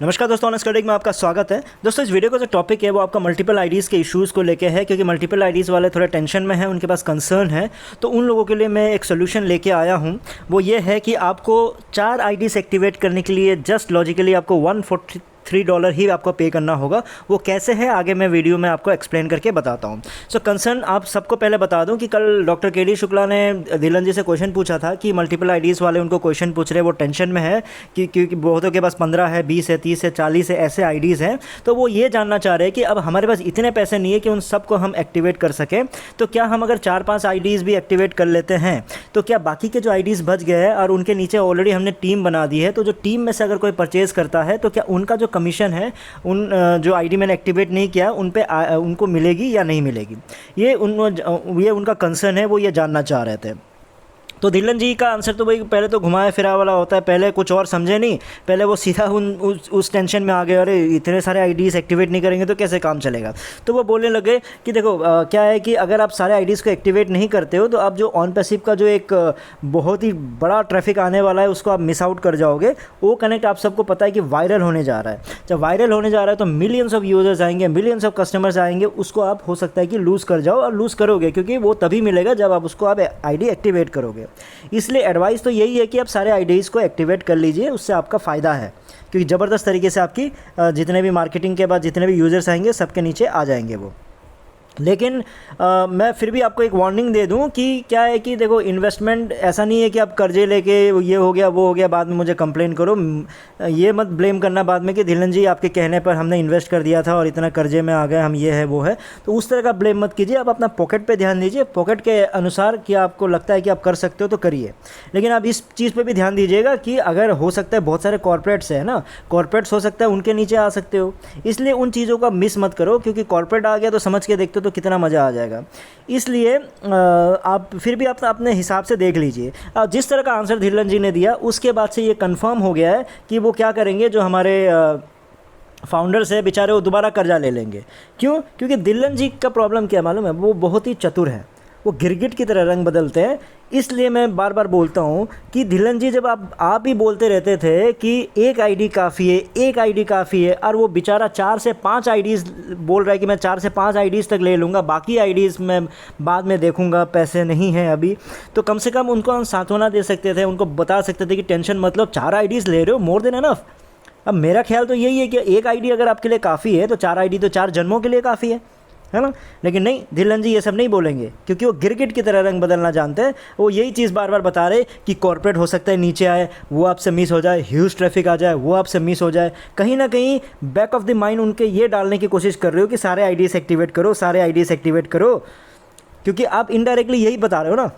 नमस्कार दोस्तों, honest trading में आपका स्वागत है। दोस्तों, इस वीडियो का जो टॉपिक है वो आपका मल्टीपल आईडीज़ के इश्यूज़ को लेके है, क्योंकि मल्टीपल आईडीज़ वाले थोड़े टेंशन में हैं, उनके पास कंसर्न है। तो उन लोगों के लिए मैं एक सोल्यूशन लेके आया हूँ। वो ये है कि आपको 4 आईडीज़ एक्टिवेट करने के लिए जस्ट लॉजिकली आपको $143 ही आपको पे करना होगा। वो कैसे है आगे मैं वीडियो में आपको एक्सप्लेन करके बताता हूँ। सो कंसर्न आप सबको पहले बता दूँ कि कल डॉक्टर के डी शुक्ला ने दिलन जी से क्वेश्चन पूछा था कि मल्टीपल आईडीज़ वाले उनको क्वेश्चन पूछ रहे, वो टेंशन में है कि क्योंकि बहुतों के पास 15 है, 20 है, 30 है, 40 है, ऐसे आईडीज़ हैं। तो वो ये जानना चाह रहे हैं कि अब हमारे पास इतने पैसे नहीं है कि उन सबको हम एक्टिवेट कर सकें, तो क्या हम अगर 4-5 आईडीज़ भी एक्टिवेट कर लेते हैं तो क्या बाकी के जो आईडीज़ बच गए हैं और उनके नीचे ऑलरेडी हमने टीम बना दी है, तो जो टीम में से अगर कोई परचेज़ करता है तो क्या उनका जो कमीशन है उन जो आईडी मैंने एक्टिवेट नहीं किया उन पे उनको मिलेगी या नहीं मिलेगी। ये उनका कंसर्न है, वो ये जानना चाह रहे थे। तो धिल्लन जी का आंसर तो भाई पहले तो घुमाया फिरा वाला होता है, पहले कुछ और समझे नहीं, पहले वो सीधा उस टेंशन में आ गए, अरे इतने सारे आईडीज़ एक्टिवेट नहीं करेंगे तो कैसे काम चलेगा। तो वो बोलने लगे कि देखो क्या है कि अगर आप सारे आईडीज़ को एक्टिवेट नहीं करते हो तो आप जो ऑन पैसिव का जो एक बहुत ही बड़ा ट्रैफिक आने वाला है उसको आप मिस आउट कर जाओगे। वो कनेक्ट आप सबको पता है कि वायरल होने जा रहा है। जब वायरल होने जा रहा है तो मिलियंस ऑफ यूज़र्स आएंगे, मिलियंस ऑफ कस्टमर्स आएंगे, उसको आप हो सकता है कि लूज़ कर जाओ, और लूज़ करोगे क्योंकि वो तभी मिलेगा जब आप उसको आईडी एक्टिवेट करोगे। इसलिए एडवाइस तो यही है कि आप सारे आईडीज़ को एक्टिवेट कर लीजिए, उससे आपका फ़ायदा है, क्योंकि ज़बरदस्त तरीके से आपकी जितने भी मार्केटिंग के बाद जितने भी यूज़र्स आएंगे सबके नीचे आ जाएंगे वो। लेकिन मैं फिर भी आपको एक वार्निंग दे दूं कि क्या है कि देखो, इन्वेस्टमेंट ऐसा नहीं है कि आप कर्जे लेके ये हो गया वो हो गया बाद में मुझे कंप्लेन करो। ये मत ब्लेम करना बाद में कि धिल्लन जी आपके कहने पर हमने इन्वेस्ट कर दिया था और इतना कर्जे में आ गए हम, ये है वो है। तो उस तरह का ब्लेम मत कीजिए, आप अपना पॉकेट पे ध्यान दीजिए, पॉकेट के अनुसार कि आपको लगता है कि आप कर सकते हो तो करिए। लेकिन आप इस चीज़ पर भी ध्यान दीजिएगा कि अगर हो सकता है बहुत सारे कॉर्पोरेट्स हैं ना, कॉर्पोरेट्स हो सकता है उनके नीचे आ सकते हो, इसलिए उन चीज़ों का मिस मत करो, क्योंकि कॉर्पोरेट आ गया तो समझ के देखते हो तो कितना मज़ा आ जाएगा। इसलिए आप फिर भी अपने हिसाब से देख लीजिए। जिस तरह का आंसर धिल्लन जी ने दिया उसके बाद से ये कंफर्म हो गया है कि वो क्या करेंगे, जो हमारे फाउंडर्स है बेचारे वो दोबारा कर्जा ले लेंगे। क्यों? क्योंकि धिल्लन जी का प्रॉब्लम क्या मालूम है, वो बहुत ही चतुर है, वो गिरगिट की तरह रंग बदलते हैं। इसलिए मैं बार बार बोलता हूँ कि धिल्लन जी जब आप ही बोलते रहते थे कि एक आईडी काफ़ी है, एक आईडी काफ़ी है, और वो बेचारा 4 से 5 आईडीज़ बोल रहा है कि मैं 4 से 5 आईडीज़ तक ले लूँगा, बाकी आईडीज़ मैं बाद में देखूँगा, पैसे नहीं हैं अभी। तो कम से कम उनको हम सांत्वना दे सकते थे, उनको बता सकते थे कि टेंशन मतलब 4 आईडीज़ ले रहे हो, मोर देन एनफ। अब मेरा ख्याल तो यही है कि एक आईडी अगर आपके लिए काफ़ी है तो 4 आईडी तो 4 जन्मों के लिए काफ़ी है ना। लेकिन नहीं, धिल्लन जी ये सब नहीं बोलेंगे, क्योंकि वो गिरगिट की तरह रंग बदलना जानते हैं। वो यही चीज़ बार बार बता रहे कि कॉर्पोरेट हो सकता है नीचे आए, वो आपसे मिस हो जाए, ह्यूज ट्रैफिक आ जाए, वो आपसे मिस हो जाए। कहीं ना कहीं बैक ऑफ द माइंड उनके ये डालने की कोशिश कर रहे हो कि सारे आईडीज़ एक्टिवेट करो, सारे आईडीज़ एक्टिवेट करो, क्योंकि आप इनडायरेक्टली यही बता रहे हो ना।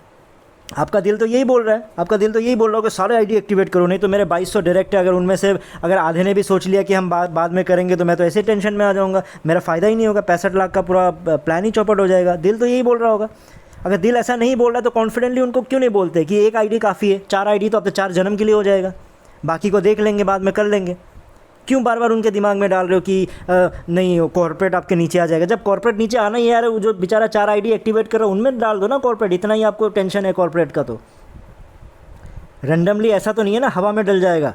आपका दिल तो यही बोल रहा है, आपका दिल तो यही बोल रहा हो कि सारे आईडी एक्टिवेट करो, नहीं तो मेरे 2200 डायरेक्ट है, अगर उनमें से अगर आधे ने भी सोच लिया कि हम बाद में करेंगे तो मैं तो ऐसे टेंशन में आ जाऊंगा, मेरा फ़ायदा ही नहीं होगा, 65 लाख का पूरा प्लान ही चौपट हो जाएगा। दिल तो यही बोल रहा होगा। अगर दिल ऐसा नहीं बोल रहा तो कॉन्फिडेंटली उनको क्यों नहीं बोलते कि एक आईडी काफ़ी है, 4 आईडी तो अब तो 4 जन्म के लिए हो जाएगा, बाकी को देख लेंगे बाद में कर लेंगे। क्यों बार बार उनके दिमाग में डाल रहे हो कि नहीं कॉर्पोरेट आपके नीचे आ जाएगा, जब कॉर्पोरेट नीचे आना ही यार, जो बेचारा 4 आईडी एक्टिवेट कर रहा है उनमें डाल दो ना कॉर्पोरेट, इतना ही आपको टेंशन है कॉर्पोरेट का। तो रैंडमली ऐसा तो नहीं है ना हवा में डल जाएगा,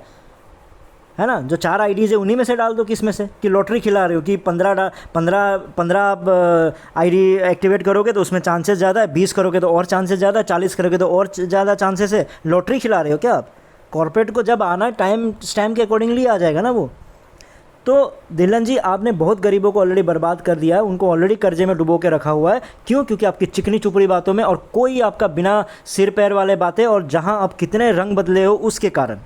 है ना। जो 4 आईडीज़ है उन्हीं में से डाल दो, किस में से, कि लॉटरी खिला रहे हो कि 15 आप आईडी एक्टिवेट करोगे तो उसमें चांसेस ज़्यादा है, 20 करोगे तो और चांसेस ज़्यादा है, 40 करोगे तो और ज़्यादा चांसेस है। लॉटरी खिला रहे हो क्या आप? कॉर्पोरेट को जब आना टाइम स्टैम्प के अकॉर्डिंगली आ जाएगा ना वो। तो धिल्लन जी आपने बहुत गरीबों को ऑलरेडी बर्बाद कर दिया है, उनको ऑलरेडी कर्जे में डुबो के रखा हुआ है। क्यों? क्योंकि आपकी चिकनी चुपड़ी बातों में, और कोई आपका बिना सिर पैर वाले बातें, और जहां आप कितने रंग बदले हो उसके कारण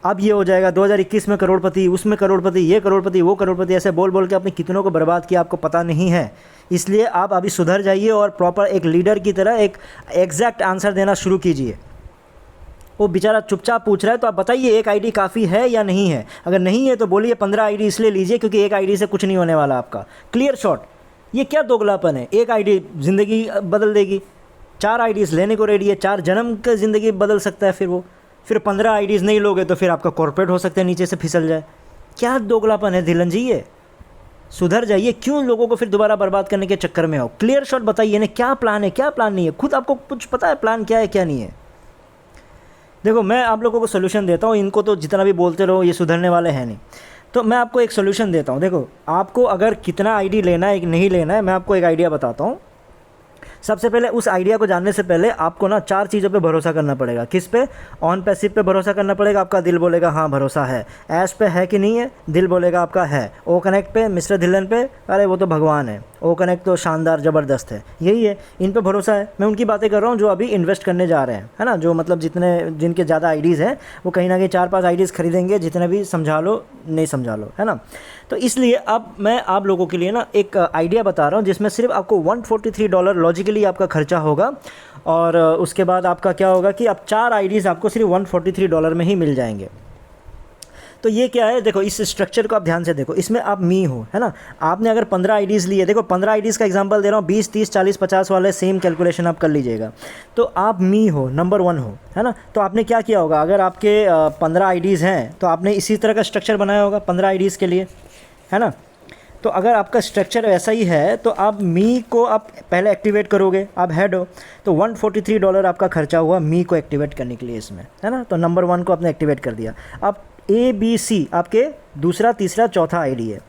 अब ये हो जाएगा 2021 में करोड़पति, उसमें करोड़पति, ये करोड़पति, वो करोड़पति, ऐसे बोल बोल के आपने कितनों को बर्बाद किया आपको पता नहीं है। इसलिए आप अभी सुधर जाइए और प्रॉपर एक लीडर की तरह एक एग्जैक्ट आंसर देना शुरू कीजिए। वो बेचारा चुपचाप पूछ रहा है तो आप बताइए एक आईडी काफ़ी है या नहीं है। अगर नहीं है तो बोलिए 15 आईडी इसलिए लीजिए क्योंकि एक आईडी से कुछ नहीं होने वाला आपका। Clear shot. ये क्या दोगलापन है? एक आईडी ज़िंदगी बदल देगी, 4 आईडीज़ लेने को रेडी है, 4 जन्म का ज़िंदगी बदल सकता है। फिर 15 आईडीज़ नहीं लोगे तो फिर आपका कॉर्पोरेट हो सकता है नीचे से फिसल जाए। क्या दोगलापन है धिल्लन जी? ये सुधर जाइए। क्यों लोगों को फिर दोबारा बर्बाद करने के चक्कर में हो? क्लियर शॉट बताइए ना, क्या प्लान है, क्या प्लान नहीं है। खुद आपको कुछ पता है प्लान क्या है क्या नहीं है? देखो मैं आप लोगों को सोल्यूशन देता हूँ, इनको तो जितना भी बोलते रहो ये सुधरने वाले हैं नहीं। तो मैं आपको एक सोल्यूशन देता हूँ। देखो, आपको अगर कितना आईडी लेना है नहीं लेना है, मैं आपको एक आइडिया बताता हूँ। सबसे पहले उस आइडिया को जानने से पहले आपको ना 4 चीज़ों पे भरोसा करना पड़ेगा। किस पे? ऑन पैसिव पे भरोसा करना पड़ेगा। आपका दिल बोलेगा हाँ भरोसा है। ऐश पे है कि नहीं है? दिल बोलेगा आपका है। ओ कनेक्ट पे, मिस्टर धिल्लन पे, अरे वो तो भगवान है। ओ कनेक्ट तो शानदार ज़बरदस्त है। यही है, इन पे भरोसा है। मैं उनकी बातें कर रहा हूँ जो अभी इन्वेस्ट करने जा रहे हैं, है ना, जो मतलब जिनके ज़्यादा आईडीज़ हैं वो कहीं ना कहीं 4-5 आईडीज़ खरीदेंगे, जितने भी समझा लो नहीं समझा लो, है ना। तो इसलिए अब मैं आप लोगों के लिए ना एक आइडिया बता रहा हूँ जिसमें सिर्फ आपको $143 लॉजिकली आपका खर्चा होगा, और उसके बाद आपका क्या होगा कि आप 4 आईडीज़ आपको सिर्फ $143 में ही मिल जाएंगे। तो ये क्या है, देखो इस स्ट्रक्चर को आप ध्यान से देखो। इसमें आप मी हो, है ना। आपने अगर 15 आईडीज़ लिए, देखो 15 आईडीज़ का एग्जांपल दे रहा हूँ, 20, 30, 40, 50 वाले सेम कैलकुलेशन आप कर लीजिएगा। तो आप मी हो, नंबर 1 हो, है ना। तो आपने क्या किया होगा, अगर आपके 15 आईडीज़ हैं तो आपने इसी तरह का स्ट्रक्चर बनाया होगा 15 आईडीज़ के लिए, है ना। तो अगर आपका स्ट्रक्चर ऐसा ही है तो आप मी को आप पहले एक्टिवेट करोगे, आप हेड हो, तो $143 आपका खर्चा हुआ मी को एक्टिवेट करने के लिए इसमें, है ना। तो नंबर 1 को आपने एक्टिवेट कर दिया। अब ABC आपके दूसरा, तीसरा, चौथा आईडी है।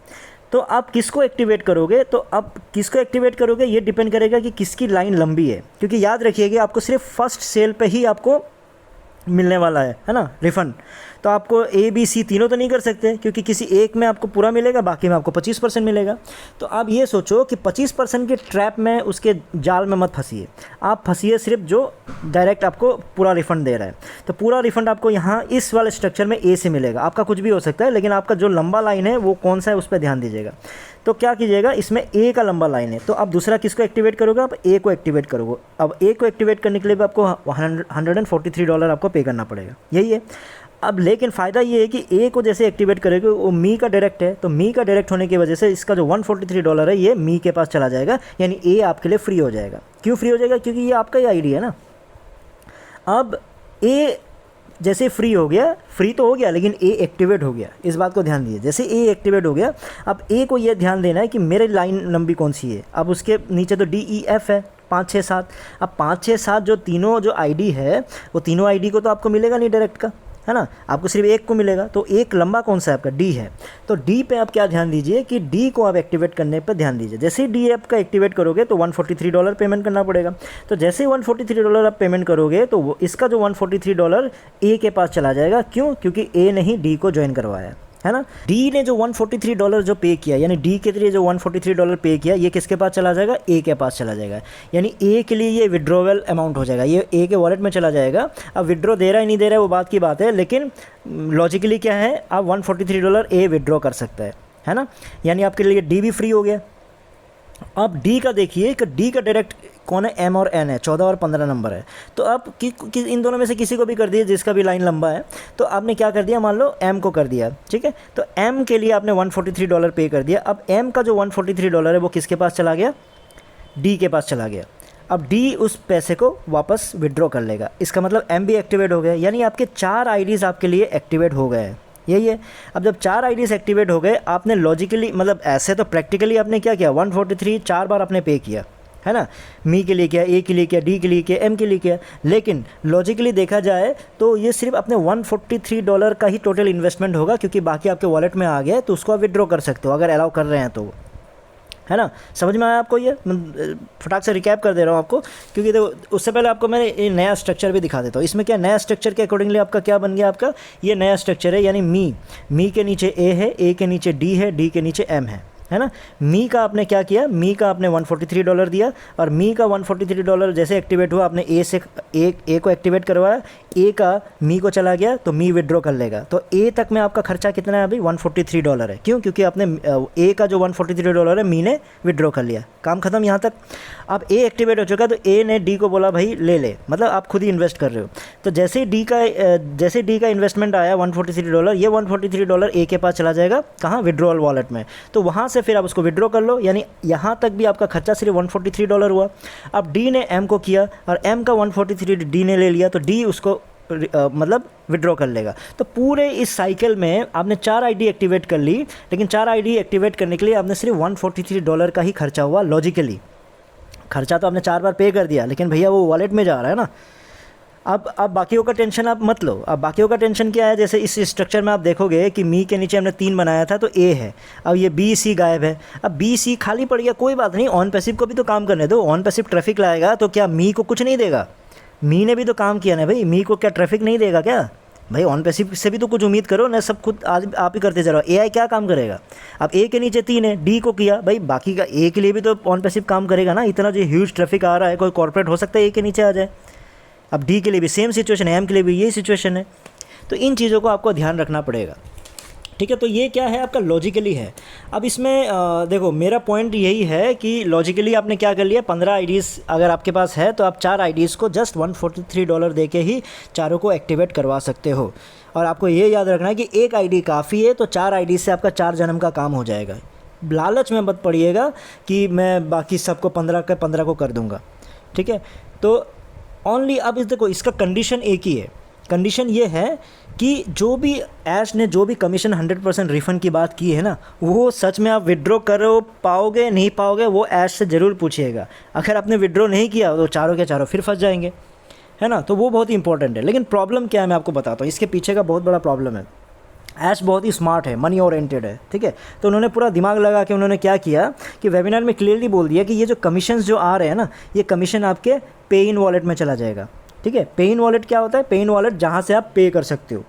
तो आप किसको एक्टिवेट करोगे, तो आप किसको एक्टिवेट करोगे ये डिपेंड करेगा कि किसकी लाइन लंबी है, क्योंकि याद रखिएगा आपको सिर्फ फर्स्ट सेल पे ही आपको मिलने वाला है ना, रिफ़ंड। तो आपको ABC तीनों तो नहीं कर सकते, क्योंकि किसी एक में आपको पूरा मिलेगा, बाकी में आपको 25% मिलेगा। तो आप ये सोचो कि 25% के ट्रैप में, उसके जाल में मत फंसिए। आप फंसिए सिर्फ जो डायरेक्ट आपको पूरा रिफ़ंड दे रहा है। तो पूरा रिफ़ंड आपको यहाँ इस वाले स्ट्रक्चर में A से मिलेगा। आपका कुछ भी हो सकता है, लेकिन आपका जो लंबा लाइन है वो कौन सा है उस पर ध्यान दीजिएगा। तो क्या कीजिएगा, इसमें A का लंबा लाइन है, तो आप दूसरा किसको एक्टिवेट करोगे, आप A को एक्टिवेट करोगे। अब A को एक्टिवेट करने के लिए भी आपको $143 आपको पे करना पड़ेगा, यही है। अब लेकिन फ़ायदा ये है कि A को जैसे एक्टिवेट करेंगे वो मी का डायरेक्ट है, तो मी का डायरेक्ट होने की वजह से इसका जो $143 है ये मी के पास चला जाएगा, यानी A आपके लिए फ्री हो जाएगा। क्यों फ्री हो जाएगा? क्योंकि ये आपका ही आईडी है ना। अब A जैसे फ्री हो गया, फ्री तो हो गया लेकिन A एक्टिवेट हो गया, इस बात को ध्यान दीजिए। जैसे A एक्टिवेट हो गया, अब A को ये ध्यान देना है कि मेरे लाइन लंबी कौन सी है। अब उसके नीचे तो DEF है, 5, 6, 7। अब 5, 6, 7 जो तीनों जो आईडी है, वो तीनों आईडी को तो आपको मिलेगा नहीं डायरेक्ट का, है ना, आपको सिर्फ एक को मिलेगा। तो एक लंबा कौन सा है आपका? D है। तो D पे आप क्या ध्यान दीजिए कि D को आप एक्टिवेट करने पर ध्यान दीजिए। जैसे ही D आपका एक्टिवेट करोगे तो $143 पेमेंट करना पड़ेगा। तो जैसे ही $143 आप पेमेंट करोगे तो इसका जो $143 A के पास चला जाएगा। क्यों? क्योंकि A ने ही D को ज्वाइन करवाया है ना। D ने जो $143 जो पे किया, यानी D के लिए जो $143 पे किया, ये किसके पास चला जाएगा? A के पास चला जाएगा। यानी A के लिए ये विड्रॉवल अमाउंट हो जाएगा, ये A के वॉलेट में चला जाएगा। अब विड्रॉ दे रहा है नहीं दे रहा है वो बात की बात है, लेकिन लॉजिकली क्या है, आप $143 A विड्रॉ कर सकता है ना। यानी आपके लिए D भी फ्री हो गया। अब D का देखिए कि D का डायरेक्ट कौन है? M और N है, 14 और 15 नंबर है। तो आप इन दोनों में से किसी को भी कर दिए जिसका भी लाइन लंबा है। तो आपने क्या कर दिया, मान लो M को कर दिया, ठीक है। तो M के लिए आपने $143 पे कर दिया। अब M का जो $143 है वो किसके पास चला गया? D के पास चला गया। अब D उस पैसे को वापस विड्रॉ कर लेगा। इसका मतलब M भी एक्टिवेट हो गया, यानी आपके 4 आईडीज़ आपके लिए एक्टिवेट हो गए हैं, यही है। अब जब 4 आईडीज़ एक्टिवेट हो गए, आपने लॉजिकली मतलब ऐसे तो प्रैक्टिकली आपने क्या किया, 143 4 बार आपने पे किया, है ना। मी के लिए किया, A के लिए किया, D के लिए किया, M के लिए किया। लेकिन लॉजिकली देखा जाए तो ये सिर्फ अपने $143 का ही टोटल इन्वेस्टमेंट होगा, क्योंकि बाकी आपके वॉलेट में आ गया है, तो उसको आप विड्रॉ कर सकते हो अगर अलाउ कर रहे हैं तो, है ना। समझ में आया आपको? ये फटाक से रिकैप कर दे रहा हूँ आपको, क्योंकि देखो उससे पहले आपको मैं ये नया स्ट्रक्चर भी दिखा देता हूँ। इसमें क्या नया स्ट्रक्चर के अकॉर्डिंगली आपका क्या बन गया, आपका ये नया स्ट्रक्चर है। यानी मी के नीचे A है, A के नीचे D है, D के नीचे M है ना। मी का आपने क्या किया, मी का आपने $143 दिया, और मी का $143 जैसे एक्टिवेट हुआ, आपने A को एक्टिवेट करवाया, A का मी को चला गया, तो मी विड्रॉ कर लेगा। तो A तक में आपका खर्चा कितना है अभी? $143 है। क्यों? क्योंकि आपने A का जो $143 है मी ने विड्रॉ कर लिया, काम खत्म यहाँ तक। अब A एक्टिवेट हो चुका, तो A ने D को बोला भाई ले, मतलब आप खुद ही इन्वेस्ट कर रहे हो। तो जैसे ही D का इन्वेस्टमेंट आया $143, ये $143 A के पास चला जाएगा, कहाँ? विड्रॉल वॉलेट में। तो वहाँ से फिर आप उसको विड्रॉ कर लो, यानी यहाँ तक भी आपका खर्चा सिर्फ $143 हुआ। अब D ने M को किया, और M का 143 D ने ले लिया, तो D उसको मतलब विड्रॉ कर लेगा। तो पूरे इस साइकिल में आपने 4 आईडी एक्टिवेट कर ली, लेकिन 4 आईडी एक्टिवेट करने के लिए आपने सिर्फ $143 का ही खर्चा हुआ। लॉजिकली खर्चा तो आपने 4 बार पे कर दिया, लेकिन भैया वो वॉलेट में जा रहा है ना। अब बाकियों का टेंशन आप मत लो। अब बाकियों का टेंशन क्या है, जैसे इस स्ट्रक्चर में आप देखोगे कि मी के नीचे हमने 3 बनाया था तो ए है, अब ये बी सी गायब है, अब बी सी खाली पड़ गया, कोई बात नहीं, ऑन पैसिव को भी तो काम करने दो। ऑन पैसिव ट्रैफिक लाएगा तो क्या मी को कुछ नहीं देगा? मी ने भी तो काम किया ना भाई, मी को क्या ट्रैफिक नहीं देगा क्या भाई? ऑन पैसिव से भी तो कुछ उम्मीद करो ना, सब खुद आज आप ही करते जा रहे हो। एआई क्या काम करेगा? अब ए के नीचे 3 है, डी को किया भाई, बाकी का ए के लिए भी तो ऑन पैसिव काम करेगा ना। इतना जो ह्यूज ट्रैफिक आ रहा है, कोई कॉर्पोरेट हो सकता है ए के नीचे आ जाए। अब डी के लिए भी सेम सिचुएशन है, एम के लिए भी यही सिचुएशन है। तो इन चीज़ों को आपको ध्यान रखना पड़ेगा, ठीक है। तो ये क्या है, आपका लॉजिकली है। अब इसमें देखो मेरा पॉइंट यही है कि लॉजिकली आपने क्या कर लिया, 15 आईडीज़ अगर आपके पास है तो आप 4 आईडीज़ को जस्ट $143 दे के ही चारों को एक्टिवेट करवा सकते हो। और आपको ये याद रखना है कि एक आईडी काफ़ी है, तो 4 आईडी से आपका 4 जन्म का काम हो जाएगा। लालच में मत पड़िएगा कि मैं बाकी सबको 15 को कर दूँगा, ठीक है। तो ओनली अब इस देखो, इसका कंडीशन एक ही है। कंडीशन ये है कि जो भी ऐश ने जो भी कमीशन 100% रिफ़ंड की बात की है ना, वो सच में आप विड्रॉ करो पाओगे नहीं पाओगे, वो ऐश से ज़रूर पूछिएगा। अगर आपने विड्रॉ नहीं किया तो चारों के चारों फिर फंस जाएंगे, है ना। तो वो बहुत ही इंपॉर्टेंट है। लेकिन प्रॉब्लम क्या है मैं आपको बताता हूँ, इसके पीछे का बहुत बड़ा प्रॉब्लम है। ऐश बहुत ही स्मार्ट है, मनी ओरिएंटेड है, ठीक है। तो उन्होंने पूरा दिमाग लगा के उन्होंने क्या किया कि वेबिनार में क्लियरली बोल दिया कि ये जो कमीशंस जो आ रहे हैं ना, ये कमीशन आपके पे इन वॉलेट में चला जाएगा, ठीक है। पे इन वॉलेट क्या होता है? पे इन वॉलेट जहाँ से आप पे कर सकते हो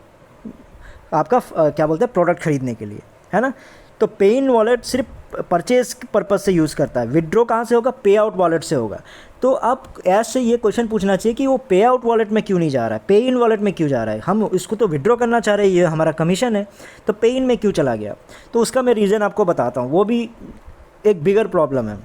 आपका क्या बोलते हैं, प्रोडक्ट खरीदने के लिए, है ना। तो पे इन वॉलेट सिर्फ परचेज पर्पज़ से यूज़ करता है। विड्रॉ कहाँ से होगा? पे आउट वॉलेट से होगा। तो अब ऐश से ये क्वेश्चन पूछना चाहिए कि वो पे आउट वॉलेट में क्यों नहीं जा रहा है, पे इन वॉलेट में क्यों जा रहा है? हम इसको तो विड्रॉ करना चाह रहे हैं, ये हमारा कमीशन है, तो पे इन में क्यों चला गया? तो उसका मैं रीज़न आपको बताता हूँ, वो भी एक बिगर प्रॉब्लम है।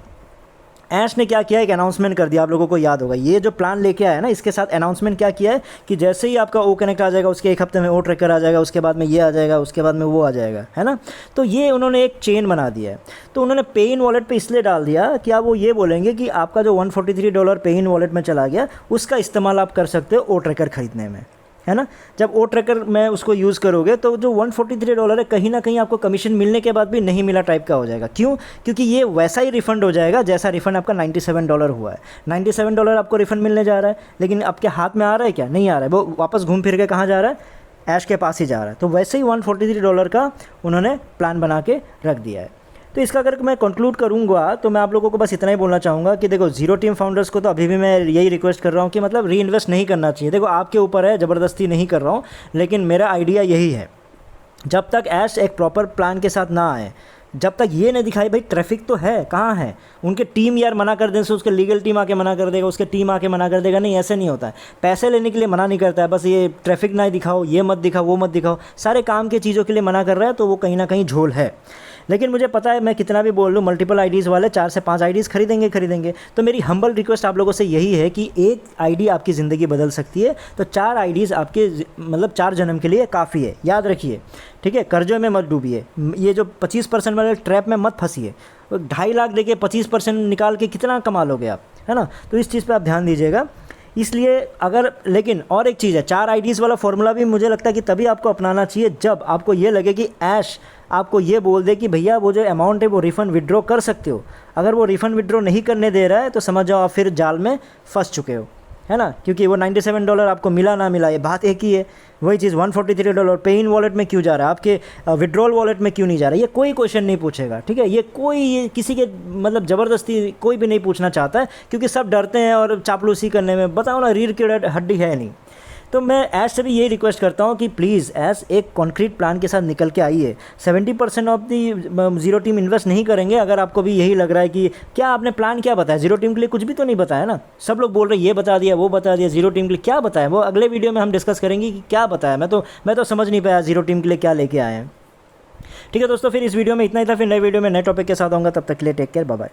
ऐश ने क्या किया, एक अनाउंसमेंट कर दिया, आप लोगों को याद होगा। ये जो प्लान लेके आया ना, इसके साथ अनाउंसमेंट क्या किया है कि जैसे ही आपका ओ कनेक्ट आ जाएगा, उसके 1 हफ्ते में ओ ट्रैकर आ जाएगा, उसके बाद में ये आ जाएगा, उसके बाद में वो आ जाएगा, है ना। तो ये उन्होंने एक चेन बना दिया है। तो उन्होंने पे इन वॉलेट पे इसलिए डाल दिया कि आप वो ये बोलेंगे कि आपका जो $143 पे इन वॉलेट में चला गया, उसका इस्तेमाल आप कर सकते हो ओ ट्रैकर ख़रीदने में, है ना। जब ओ ट्रैकर में उसको यूज़ करोगे तो जो $143 है, कहीं ना कहीं आपको कमीशन मिलने के बाद भी नहीं मिला टाइप का हो जाएगा। क्यों? क्योंकि ये वैसा ही रिफ़ंड हो जाएगा जैसा रिफ़ंड आपका $97 हुआ है। $97 आपको रिफ़ंड मिलने जा रहा है, लेकिन आपके हाथ में आ रहा है क्या? नहीं आ रहा है, वो वापस घूम फिर के कहाँ जा रहा है? ऐश के पास ही जा रहा है। तो वैसे ही $143 का उन्होंने प्लान बना के रख दिया है। तो इसका अगर मैं कंक्लूड करूँगा तो मैं आप लोगों को बस इतना ही बोलना चाहूँगा कि देखो, जीरो टीम फाउंडर्स को तो अभी भी मैं यही रिक्वेस्ट कर रहा हूँ कि मतलब री इन्वेस्ट नहीं करना चाहिए। देखो आपके ऊपर है, ज़बरदस्ती नहीं कर रहा हूँ, लेकिन मेरा आइडिया यही है, जब तक ऐश एक प्रॉपर प्लान के साथ ना आए, जब तक ये नहीं दिखाई भाई ट्रैफिक तो है, कहाँ है उनके टीम यार मना कर दें, से उसके लीगल टीम आके मना कर देगा, उसके टीम आके मना कर देगा। नहीं, ऐसे नहीं होता है। पैसे लेने के लिए मना नहीं करता है, बस ये ट्रैफिक ना दिखाओ, ये मत दिखाओ, वो मत दिखाओ, सारे काम के चीज़ों के लिए मना कर रहा है, तो वो कहीं ना कहीं झोल है। लेकिन मुझे पता है, मैं कितना भी बोल लूँ, मल्टीपल आईडीज़ वाले 4 से 5 आईडीज़ खरीदेंगे। तो मेरी हम्बल रिक्वेस्ट आप लोगों से यही है कि एक आईडी आपकी ज़िंदगी बदल सकती है, तो 4 आईडीज़ आपके मतलब 4 जन्म के लिए काफ़ी है, याद रखिए, ठीक है। कर्जों में मत डूबिए, ये जो 25% वाले ट्रैप में मत फंसिए। 2.5 लाख देके 25% निकाल के कितना कमा लोगे आप, है ना। तो इस चीज़ पे आप ध्यान दीजिएगा। इसलिए अगर, लेकिन और एक चीज़ है, 4 आईडीज़ वाला फॉर्मूला भी मुझे लगता है कि तभी आपको अपनाना चाहिए जब आपको ये लगे कि ऐश आपको ये बोल दे कि भैया वो जो अमाउंट है वो रिफ़ंड विड्रॉ कर सकते हो। अगर वो रिफ़ंड विड्रॉ नहीं करने दे रहा है तो समझ जाओ आप फिर जाल में फंस चुके हो, है ना। क्योंकि वो $97 आपको मिला ना मिला, ये बात एक ही है। वही चीज़ $143 पे इन वॉलेट में क्यों जा रहा है, आपके विड्रॉल वॉलेट में क्यों नहीं जा रहा है, ये कोई क्वेश्चन नहीं पूछेगा, ठीक है। ये किसी के मतलब ज़बरदस्ती कोई भी नहीं पूछना चाहता है, क्योंकि सब डरते हैं और चापलूसी करने में। बताओ ना, रीढ़ की हड्डी है नहीं। तो मैं ऐश से भी यही रिक्वेस्ट करता हूँ कि प्लीज़ ऐश एक कॉन्क्रीट प्लान के साथ निकल के आइए। 70% of the zero team invest नहीं करेंगे। अगर आपको भी यही लग रहा है कि क्या आपने प्लान क्या बताया, जीरो टीम के लिए कुछ भी तो नहीं बताया ना। सब लोग बोल रहे हैं ये बता दिया, वो बता दिया, जीरो टीम के लिए क्या बताया, वो अगले वीडियो में हम डिस्कस करेंगे कि क्या बताया। मैं तो समझ नहीं पाया जीरो टीम के लिए क्या लेके आए हैं। ठीक है दोस्तों, फिर इस वीडियो में इतना ही था। फिर नए वीडियो में नए टॉपिक के साथ आऊँगा, तब तक के लिए टेक केयर, बाय बाय।